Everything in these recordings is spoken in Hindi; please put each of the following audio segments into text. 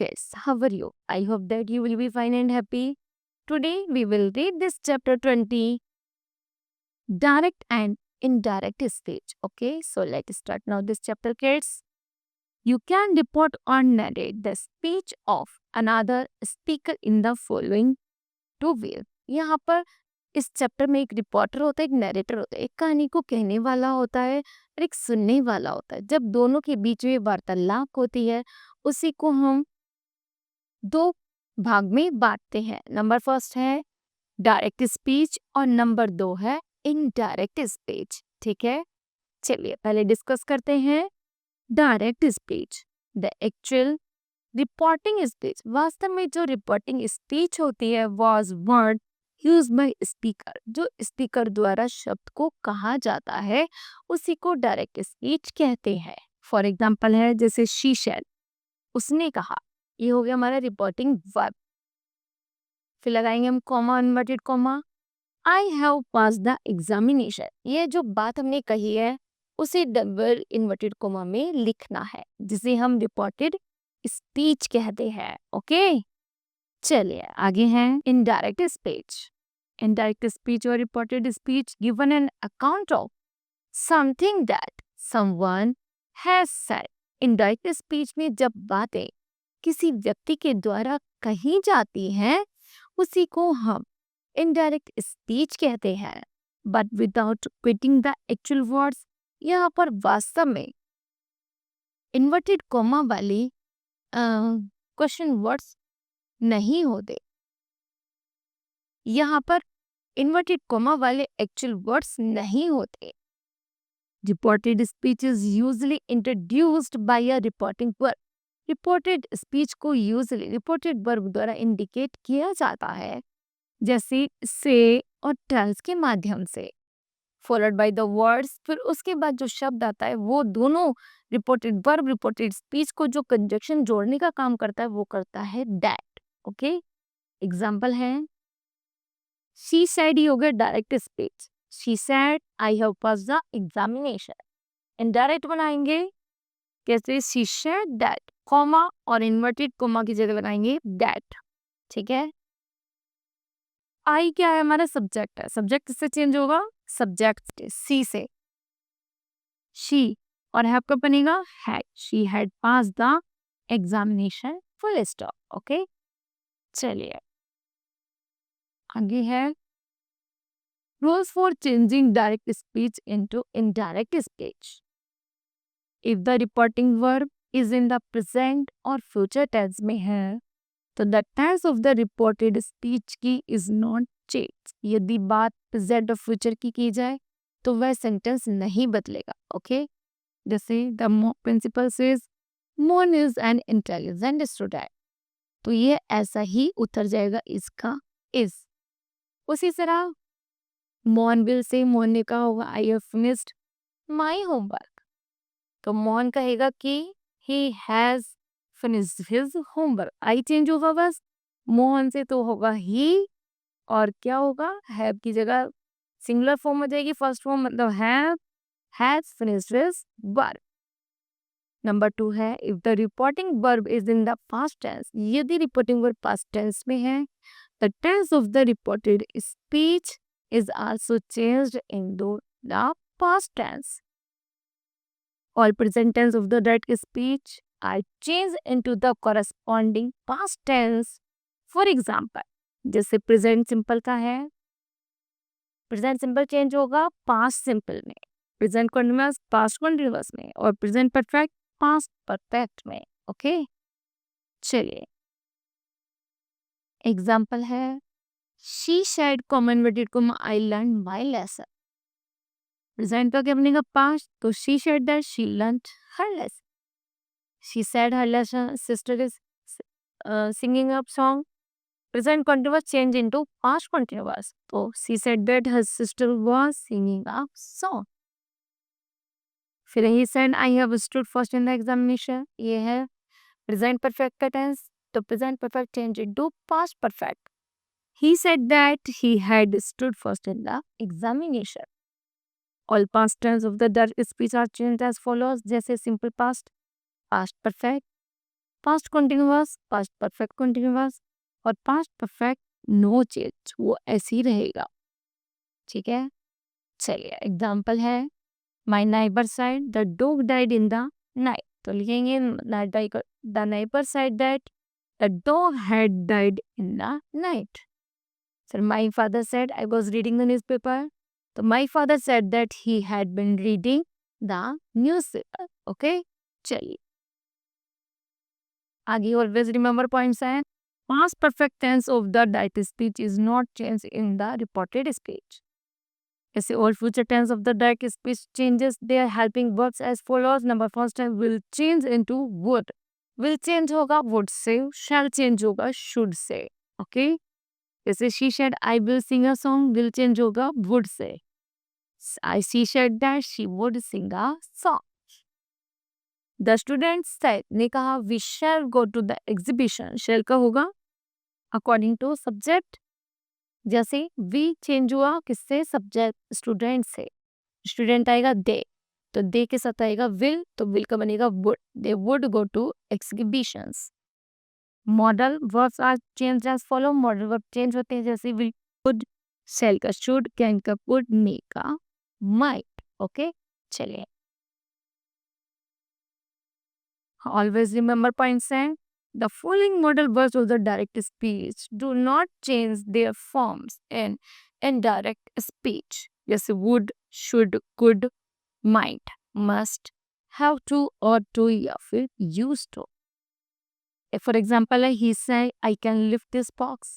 kids, how are you? I hope that you will be fine and happy. Today we will read this chapter 20, direct and indirect speech. Okay, so let's start now this chapter, kids. You can report or narrate the speech of another speaker in the following two ways. यहाँ पर इस चैप्टर में एक रिपोर्टर होता है, एक नरेटर होता है, एक कहानी को कहने वाला होता है और एक सुनने वाला होता है. जब दोनों के बीच में वार्तालाप होती है उसी को हम दो भाग में बांटते हैं. नंबर फर्स्ट है डायरेक्ट स्पीच और नंबर 2 है इनडायरेक्ट स्पीच. ठीक है, चलिए पहले डिस्कस करते हैं direct speech. The actual reporting speech, वास्तव में जो रिपोर्टिंग स्पीच होती है was word use by speaker, जो स्पीकर द्वारा शब्द को कहा जाता है उसी को डायरेक्ट स्पीच कहते हैं. फॉर एग्जाम्पल है जैसे शी सेड, उसने कहा. ये हो गया हमारा रिपोर्टिंग वर्ब. फिर लगाएंगे हम comma, inverted comma. I have pass the examination, ये जो बात हमने कही है उसे डबल इन्वर्टेड कॉमा में लिखना है जिसे हम रिपोर्टेड स्पीच कहते हैं. ओके, चलिए आगे हैं इनडायरेक्ट स्पीच. इनडायरेक्ट स्पीच और reported speech given an account of something that someone has said. Indirect speech में जब बातें किसी व्यक्ति के द्वारा कही जाती हैं उसी को हम इनडायरेक्ट स्पीच कहते हैं. But without quitting the actual words, यहाँ पर वास्तव में इन्वर्टेड कॉमा वाले क्वेश्चन वर्ड्स नहीं होते. यहाँ पर इन्वर्टेड कॉमा वाले एक्चुअल वर्ड्स नहीं होते. Reported speech is usually introduced by a reporting verb. Reported speech को यूजुअली रिपोर्टेड वर्ब द्वारा इंडिकेट किया जाता है जैसे से और टेल्स के माध्यम से, फॉलोड बाय द वर्ड्स. फिर उसके बाद जो शब्द आता है वो दोनों रिपोर्टेड वर्ब रिपोर्टेड स्पीच को जो कंजक्शन जोड़ने का काम करता है वो करता है दैट. ओके, एग्जाम्पल है शी सेड, ये हो गया direct speech. She said I have pass the examination. Indirect बनाएंगे कैसे, शी सेड दैट, कॉमा और इन्वर्टेड कॉमा की जगह लगाएंगे दैट. ठीक है, आई क्या है हमारा सब्जेक्ट है, सब्जेक्ट किससे चेंज होगा, सब्जेक्ट सी से. शी और हैव कब बनेगा, had. She had pass the examination, full stop. Okay, चलिए आगे है rules for changing direct speech into indirect speech. If the reporting verb is in the present और फ्यूचर टेंस में है तो the tense of the reported speech की इज नॉट चेंज. यदि बात प्रेजेंट और फ्यूचर की जाए तो वह सेंटेंस नहीं बदलेगा. ओके, जैसे the principal says Mohan is an intelligent student, तो ये ऐसा ही उतर जाएगा इसका इज. उसी तरह मोहन विल से, मोहन ने कहा होगा I have finished my homework, तो मोहन कहेगा कि he has finished his homework. I change होगा बस, मोहन से तो होगा ही और क्या होगा, हैव की जगह सिंगुलर फॉर्म हो जाएगी. फर्स्ट फॉर्म मतलब has finished his work. Number 2 है if the reporting verb is in the past tense. यदि रिपोर्टिंग वर्ब पास्ट टेंस में है the tense of the reported speech is also changed into the past tense. All present tense of the direct speech are changed into the corresponding past tense. For example, जैसे present simple का है, present simple change होगा past simple में, present continuous past continuous में और present perfect past perfect में. ओके, चलिए एग्जाम्पल है she said comma inverted comma I learned my lesson. Present का क्या बनेगा, पास्ट, तो she said that she learned her lesson. She said her lesson sister is singing up song. Present continuous change into past continuous, तो she said that her sister was singing up song. फिर he said I have stood first in the examination, ये है प्रेजेंट परफेक्ट का टेंस, तो present perfect change into past perfect. He said that he had stood first in the examination. All past tense of the direct speech are changed as follows. जैसे simple past, past perfect, past continuous, past perfect continuous और पास्ट परफेक्ट नो चेंज, वो ऐसे ही रहेगा। ठीक है, चलिए एग्जाम्पल है my neighbour said the dog died in the night, तो लिखेंगे the neighbour said that the dog had died in the night. Sir my father said I was reading the newspaper, तो my father said that he had been reading the newspaper. Okay, चलिए आगे ऑलवेज रिमेंबर पॉइंट्स हैं। Past perfect tense of the direct speech is not change in the reported speech. ऐसे all future tense of the direct speech changes their helping verbs as follows. Number first time will change into would. Will change होगा would से, shall change होगा should से. Okay? जैसे she said I will sing a song, will change होगा would से. She said that she would sing a song. The student said ने कहा we shall go to the exhibition. shall का होगा according to subject. जैसे वी चेंज हुआ किससे, सब्जेक्ट स्टूडेंट से, स्टूडेंट आएगा दे, तो दे के साथ आएगा विल, तो विल का बनेगा would, they would go to exhibitions. Modal verbs are change as follow, modal verb change होते हैं जैसे विल वुड, सेल का शुड, कैन का कुड, मे का माइट। ओके, चलिए ऑलवेज रिमेंबर पॉइंट्स हैं। The following modal verbs of the direct speech do not change their forms in indirect speech. Yes, would, should, could, might, must, have to, ought to या फिर used to. For example, he said, I can lift this box.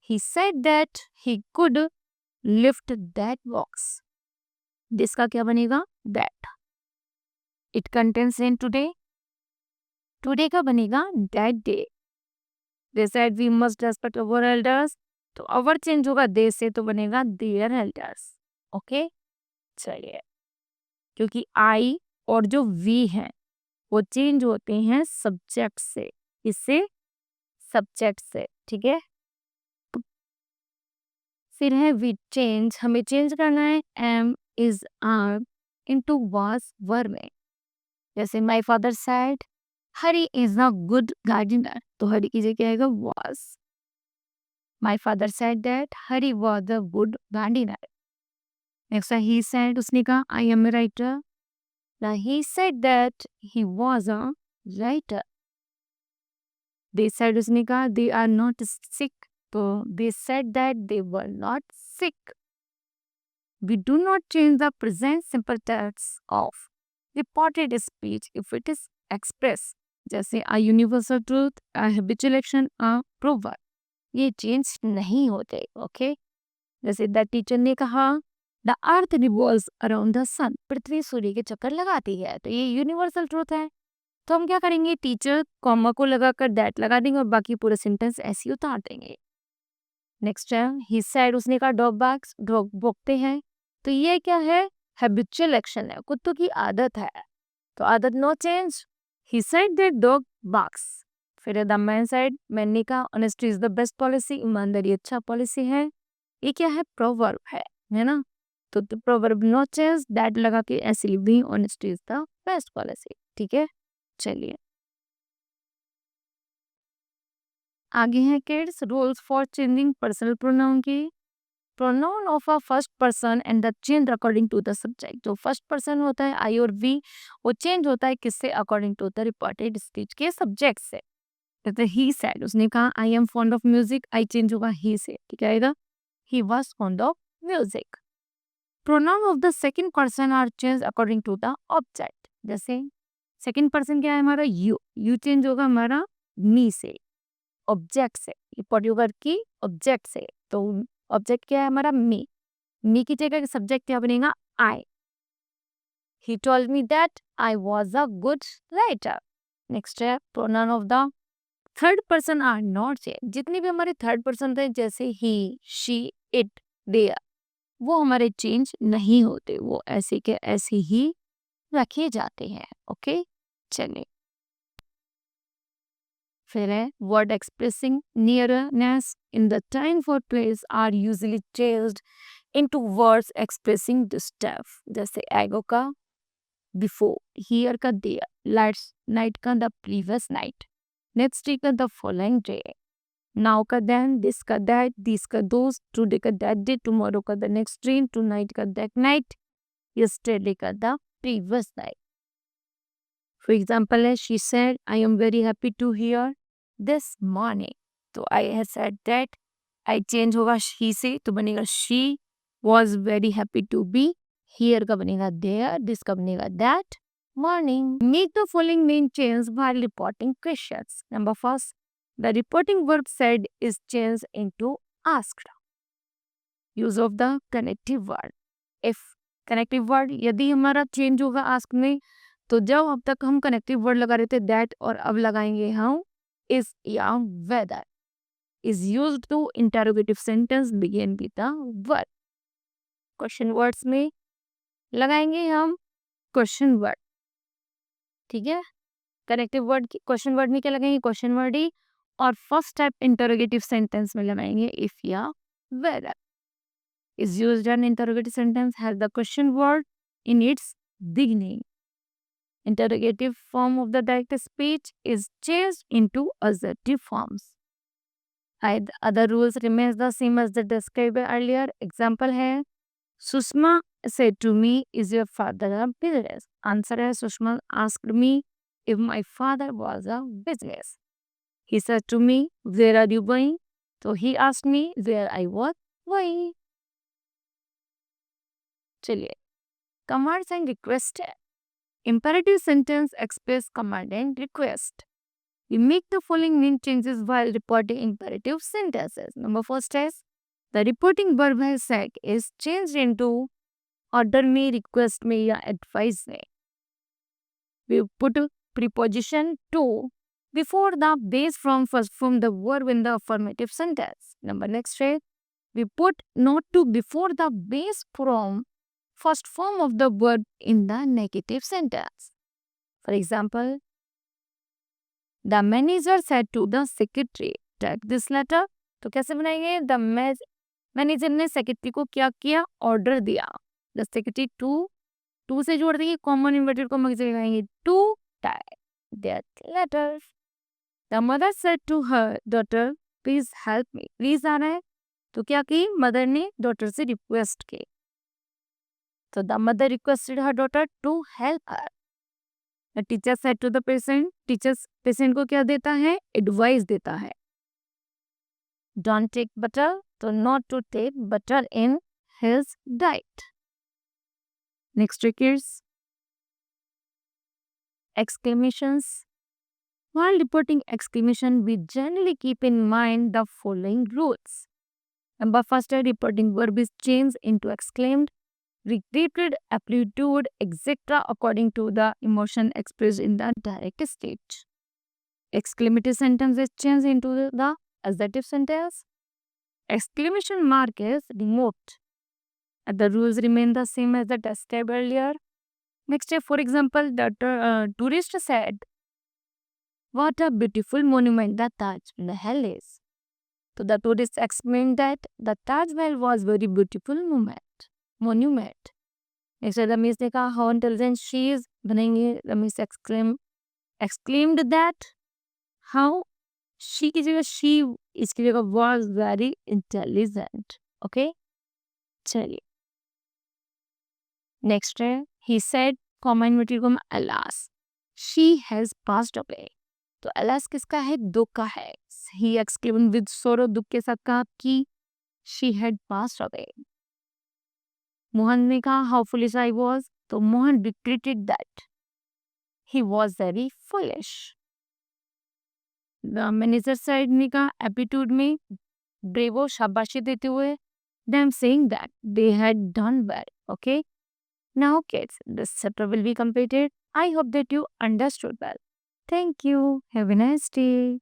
He said that he could lift that box. This का क्या बनेगा? That. It contains in today. Today का बनेगा that day. They said we must respect our elders, तो our चेंज होगा they से, तो बनेगा their elders. ओके, चलिए क्योंकि I और जो we हैं वो चेंज होते हैं सब्जेक्ट से, इससे सब्जेक्ट से। ठीक है, फिर है we change, हमें चेंज करना है am is are into was were में। जैसे my father said Hari is a good gardener, तो हरी की जगह आएगा was. My father said that Hari was a good gardener. Next he said, उसने कहा I am a writer. Now he said that he was a writer. They said, उसने कहा they are not sick, तो they said that they were not sick. We do not change the present simple tense of reported speech if it is expressed. जैसे a universal truth, a habitual action, a proverb. ये चेंज नहीं होते। ओके, जैसे द टीचर ने कहा the earth revolves around the sun, पृथ्वी सूर्य के चक्कर लगाती है, तो ये यूनिवर्सल ट्रूथ है। तो हम क्या करेंगे, टीचर कॉमा को लगाकर दैट लगा देंगे और बाकी पूरा सेंटेंस ऐसे ही उतार देंगे। नेक्स्ट है ही सेड, उसने कहा डॉग बार्क्स, डॉग भौंकते हैं, तो ये क्या है, हैबिचुअल एक्शन है, कुत्तों की आदत है, तो आदत no change. He said that dog barks. फिर द मैन साइड, मैन ने कहा honesty is the best policy, ईमानदारी अच्छा पॉलिसी है। ये क्या है, प्रोवर्ब है ना, तो प्रोवर्ब नो चेंज, दैट लगा के ऐसे लिख दी, honesty is the best policy. ठीक है, चलिए आगे है kids rules for changing personal pronoun की। Pronoun of a first person and the change according to the subject. जो फर्स्ट पर्सन होता है आई और वी, वो चेंज होता है किससे, according to the reported speech के सब्जेक्ट से। जैसे ही सेड, उसने कहा I am fond of music, I change होगा ही से, ठीक है, he was fond of music. Pronoun of the second person are change according to the object. जैसे सेकेंड पर्सन क्या है हमारा, यू चेंज होगा हमारा मी से, ऑब्जेक्ट से, रिपोर्ट की ऑब्जेक्ट से, तो ऑब्जेक्ट क्या है हमारा मी की जगह सब्जेक्ट क्या बनेगा, I. He told me that I was a good writer. Next है pronoun of the third person are not change. जितने भी हमारे थर्ड पर्सन थे जैसे ही, शी, इट, देयर, वो हमारे चेंज नहीं होते, वो ऐसे के ऐसे ही रखे जाते हैं। ओके, चलिए फिर है word expressing nearness in the time for place are usually changed into words expressing distance. जैसे एगो का बिफोर, हियर का देयर, लास्ट नाइट का the previous night. next day का the following day, now का then, this का that, these का those, today का that day, tomorrow का the next day, tonight का that night, yesterday का the previous night. For example, she said, I am very happy to hear this morning. तो I have said that, I change होगा she से, तो बनेगा she was very happy to be here का बनेगा there, this का बनेगा that morning. Make the following main change while reporting questions. Number first, the reporting verb said is changed into asked. Use of the connective word. If connective word यदि हमारा change होगा ask में, तो जब अब तक हम कनेक्टिव वर्ड लगा रहे थे दैट और अब लगाएंगे हम इज या whether, is used to interrogative sentence begin with the word. Question words में लगाएंगे हम क्वेश्चन वर्ड. ठीक है, कनेक्टिव वर्ड क्वेश्चन वर्ड में क्या लगाएंगे, क्वेश्चन वर्ड ही. और फर्स्ट टाइप इंटरोगेटिव सेंटेंस में लगाएंगे इफ या whether. Is used an interrogative sentence has the question word in its beginning. Interrogative form of the direct speech is changed into assertive forms. Other rules remains the same as the described earlier. Example है, Sushma said to me, is your father a business? Answer है, Sushma asked me if my father was a business. He said to me, where are you going? So he asked me where I was going. चलिए, commands and request है. Imperative sentence express command and request. We make the following main changes while reporting imperative sentences. Number first is the reporting verb has said is changed into order में, request में या advice में. We put preposition to before the base form first form the verb in the affirmative sentence. Number next is we put not to before the base form first form of the verb in the negative sentence. For example, the manager said to the secretary, take this letter. तो कैसे बनाएंगे, the मैनेजर ने सेक्रेटरी को क्या किया, ऑर्डर दिया. the secretary to से जोड़ देंगे, कॉमन इन्वर्टेड को मग लगाएंगे to take that letter. the mother said to her daughter, please help me. please आ रहा है तो क्या की, मदर ने डॉटर से रिक्वेस्ट की. So the mother requested her daughter to help her. The teacher said to the patient, teacher patient को क्या देता है, advice देता है. Don't take butter, so not to take butter in his diet. Next trick is exclamations. While reporting exclamation, we generally keep in mind the following rules. Number first, reporting verb is changed into exclaimed, repeated, amplitude, etc. according to the emotion expressed in the direct state. Exclamative sentence is changed into the assertive sentence. Exclamation mark is removed. And the rules remain the same as the described earlier. Next step, for example, the tourist said, what a beautiful monument the Taj Mahal is. So the tourist explained that the Taj Mahal was very beautiful monument. Next Ramesh ने कहा how intelligent she is, बनेंगे Ramesh exclaimed that how she की जगह she, इसकी जगह was very intelligent. Okay, चलिए next है, he said common material alas she has passed away. तो alas किसका है, दुख का है. he exclaimed with sorrow, दुख के साथ कहा कि she had passed away. Mohan ने कहा हाउ फुलिश आई वॉज, तो Mohan regretted that he was very foolish. The manager side ने कहा एप्टीट्यूड में ब्रेवो शाबाशी देते हुए them saying that they had done well. Okay, now kids, this chapter will be completed. I hope that you understood well. Thank you. Have a nice day.